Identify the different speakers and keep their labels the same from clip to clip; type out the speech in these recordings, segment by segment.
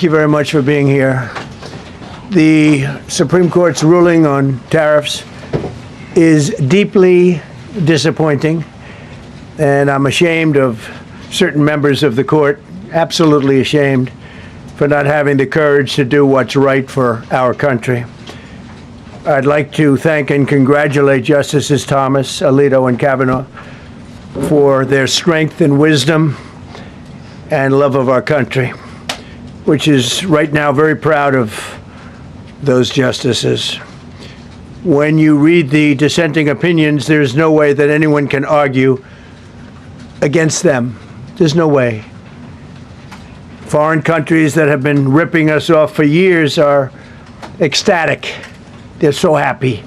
Speaker 1: Thank you very much for being here. The Supreme Court's ruling on tariffs is deeply disappointing, and I'm ashamed of certain members of the court, absolutely ashamed, for not having the courage to do what's right for our country. I'd like to thank and congratulate Justices Thomas, Alito, and Kavanaugh for their strength and wisdom and love of our country, which is right now very proud of those justices. When you read the dissenting opinions, there's no way that anyone can argue against them. There's no way. Foreign countries that have been ripping us off for years are ecstatic. They're so happy.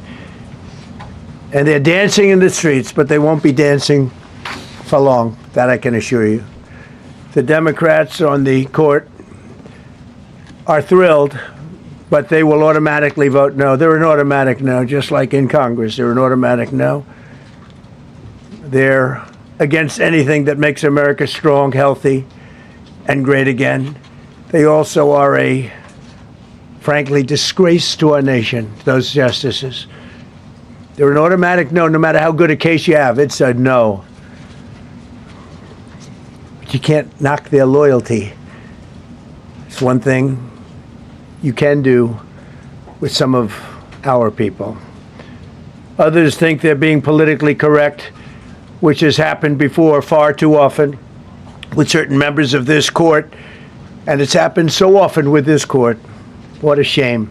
Speaker 1: And they're dancing in the streets, but they won't be dancing for long, that I can assure you. The Democrats on the court are thrilled, but they will automatically vote no. They're an automatic no, just like in Congress. They're an automatic no. They're against anything that makes America strong, healthy, and great again. They also are a, frankly, disgrace to our nation, those justices. They're an automatic no, no matter how good a case you have. It's a no. But you can't knock their loyalty. It's one thing you can do with some of our people. Others think they're being politically correct, which has happened before far too often with certain members of this court, and it's happened so often with this court. What a shame.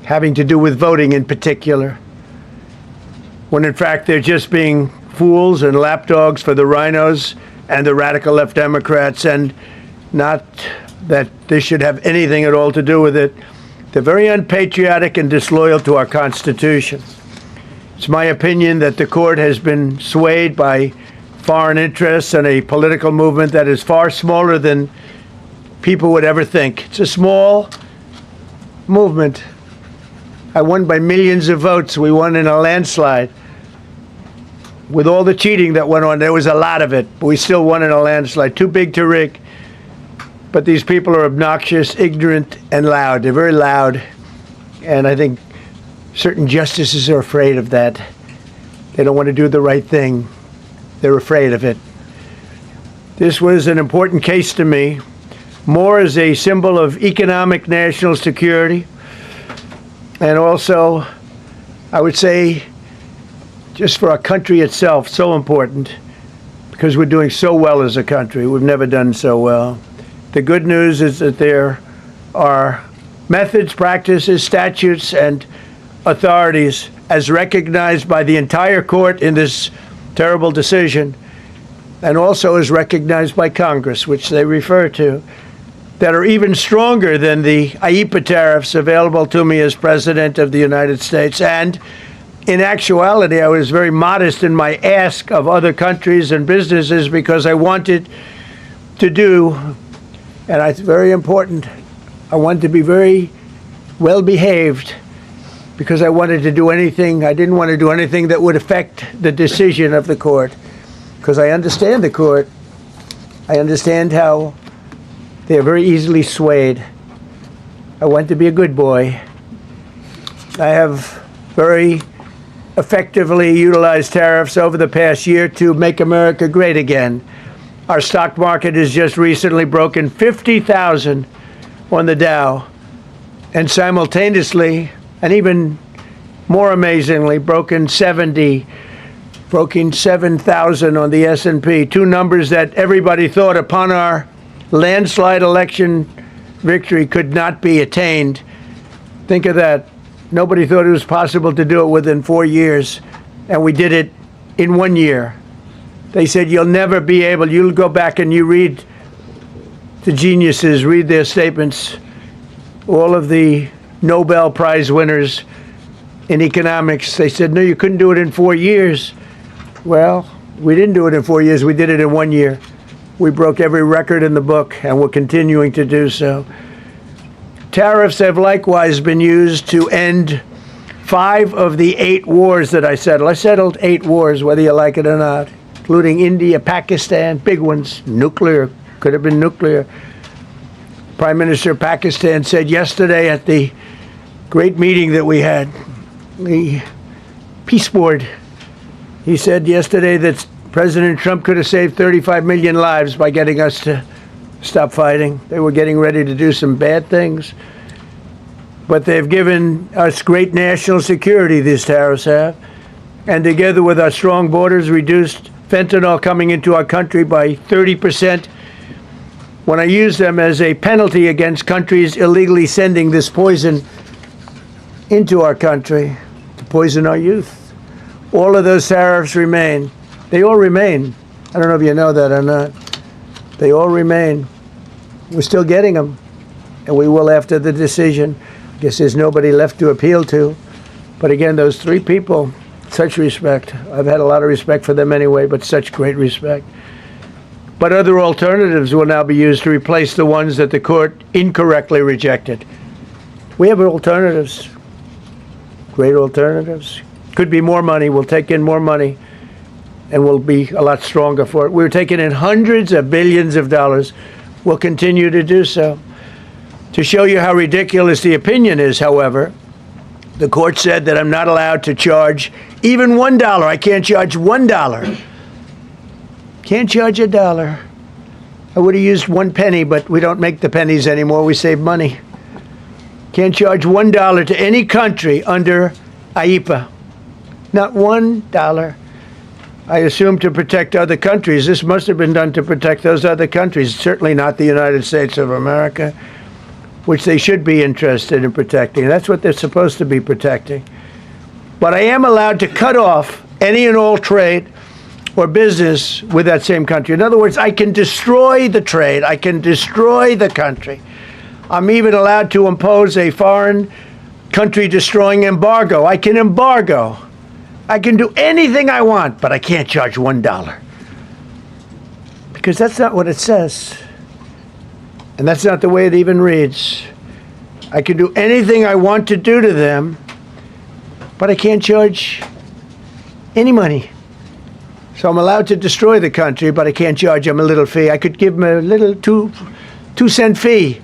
Speaker 1: Having to do with voting in particular, when in fact they're just being fools and lapdogs for the rhinos and the radical left Democrats, and not that this should have anything at all to do with it. They're very unpatriotic and disloyal to our Constitution. It's my opinion that the court has been swayed by foreign interests and a political movement that is far smaller than people would ever think. It's a small movement. I won by millions of votes. We won in a landslide. With all the cheating that went on, there was a lot of it, but we still won in a landslide. Too big to rig. But these people are obnoxious, ignorant, and loud. They're very loud, and I think certain justices are afraid of that. They don't want to do the right thing. They're afraid of it. This was an important case to me, more as a symbol of economic national security, and also, I would say, just for our country itself, so important, because we're doing so well as a country. We've never done so well. The good news is that there are methods, practices, statutes, and authorities, as recognized by the entire court in this terrible decision, and also as recognized by Congress, which they refer to, that are even stronger than the IEEPA tariffs available to me as President of the United States. And in actuality, I was very modest in my ask of other countries and businesses because I wanted to do, and it's very important, I wanted to be very well behaved because I wanted to do anything, I didn't want to do anything that would affect the decision of the court, because I understand the court. I understand how they're very easily swayed. I want to be a good boy. I have very effectively utilized tariffs over the past year to make America great again. Our stock market has just recently broken 50,000 on the Dow, and simultaneously, and even more amazingly, broken 7,000 on the S&P, two numbers that everybody thought upon our landslide election victory could not be attained. Think of that. Nobody thought it was possible to do it within 4 years, and we did it in 1 year. They said, you'll never be able, you'll go back and you read the geniuses, read their statements, all of the Nobel Prize winners in economics. They said, no, you couldn't do it in 4 years. Well, we didn't do it in 4 years. We did it in 1 year. We broke every record in the book, and we're continuing to do so. Tariffs have likewise been used to end 5 of the 8 wars that I settled. I settled 8 wars, whether you like it or not, including India, Pakistan, big ones, nuclear, could have been nuclear. Prime Minister of Pakistan said yesterday at the great meeting that we had, the Peace Board, he said yesterday that President Trump could have saved 35 million lives by getting us to stop fighting. They were getting ready to do some bad things. But they've given us great national security, these tariffs have. And together with our strong borders, reduced fentanyl coming into our country by 30%. When I use them as a penalty against countries illegally sending this poison into our country to poison our youth, all of those tariffs remain. They all remain. I don't know if you know that or not. They all remain. We're still getting them, and we will after the decision. I guess there's nobody left to appeal to. But again, those three people, such respect. I've had a lot of respect for them anyway, but such great respect. But other alternatives will now be used to replace the ones that the court incorrectly rejected. We have alternatives, great alternatives. Could be more money. We'll take in more money, and we'll be a lot stronger for it. We're taking in hundreds of billions of dollars. We'll continue to do so. To show you how ridiculous the opinion is, however, the court said that I'm not allowed to charge even $1. I can't charge $1. Can't charge $1. I would have used 1 penny, but we don't make the pennies anymore. We save money. Can't charge $1 to any country under IEPA. Not $1. I assume to protect other countries. This must have been done to protect those other countries, certainly not the United States of America, which they should be interested in protecting. That's what they're supposed to be protecting. But I am allowed to cut off any and all trade or business with that same country. In other words, I can destroy the trade. I can destroy the country. I'm even allowed to impose a foreign country destroying embargo. I can embargo. I can do anything I want, but I can't charge $1. Because that's not what it says. And that's not the way it even reads. I can do anything I want to do to them, but I can't charge any money. So I'm allowed to destroy the country, but I can't charge them a little fee. I could give them a little two-cent fee,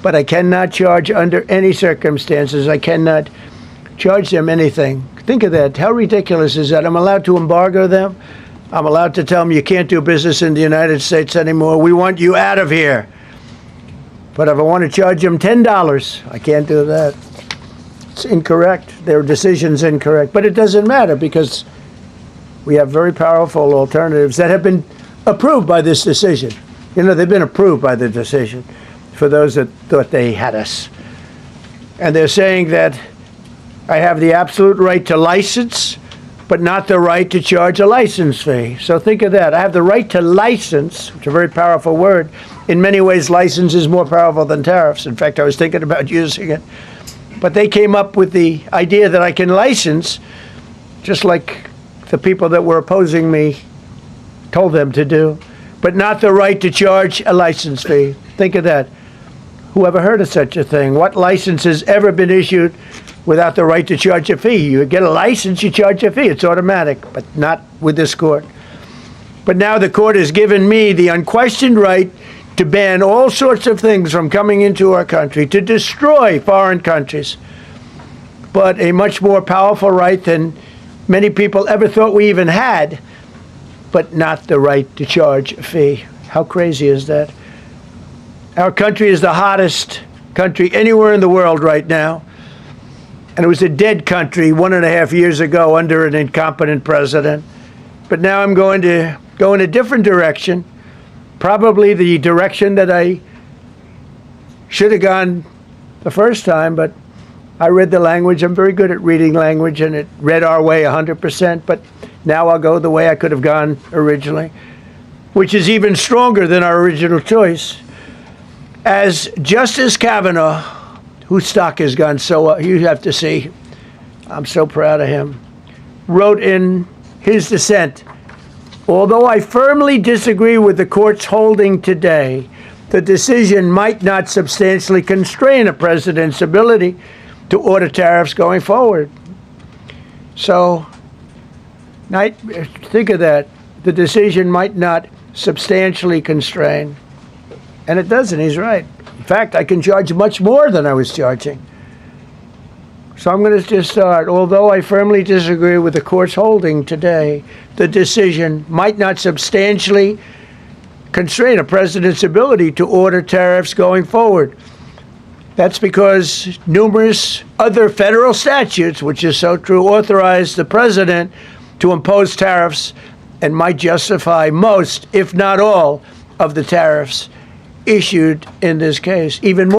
Speaker 1: but I cannot charge under any circumstances. I cannot charge them anything. Think of that. How ridiculous is that? I'm allowed to embargo them. I'm allowed to tell them you can't do business in the United States anymore. We want you out of here. But if I want to charge them $10, I can't do that. It's incorrect. Their decision's incorrect. But it doesn't matter because we have very powerful alternatives that have been approved by this decision. You know, they've been approved by the decision for those that thought they had us. And they're saying that I have the absolute right to license, but not the right to charge a license fee. So think of that. I have the right to license, which is a very powerful word. In many ways, license is more powerful than tariffs. In fact, I was thinking about using it. But they came up with the idea that I can license, just like the people that were opposing me told them to do, but not the right to charge a license fee. Think of that. Who ever heard of such a thing? What license has ever been issued without the right to charge a fee? You get a license, you charge a fee. It's automatic, but not with this court. But now the court has given me the unquestioned right to ban all sorts of things from coming into our country, to destroy foreign countries, but a much more powerful right than many people ever thought we even had, but not the right to charge a fee. How crazy is that? Our country is the hottest country anywhere in the world right now. And it was a dead country 1.5 years ago under an incompetent president. But now I'm going to go in a different direction, probably the direction that I should have gone the first time, but I read the language. I'm very good at reading language, and it read our way 100%, but now I'll go the way I could have gone originally, which is even stronger than our original choice. As Justice Kavanaugh, whose stock has gone so up, you have to see, I'm so proud of him, wrote in his dissent, although I firmly disagree with the court's holding today, the decision might not substantially constrain a president's ability to order tariffs going forward. So, think of that. The decision might not substantially constrain. And it doesn't. He's right. fact, I can charge much more than I was charging. So I'm going to just start. Although I firmly disagree with the court's holding today, the decision might not substantially constrain a president's ability to order tariffs going forward. That's because numerous other federal statutes, which is so true, authorize the president to impose tariffs and might justify most, if not all, of the tariffs issued in this case. Even more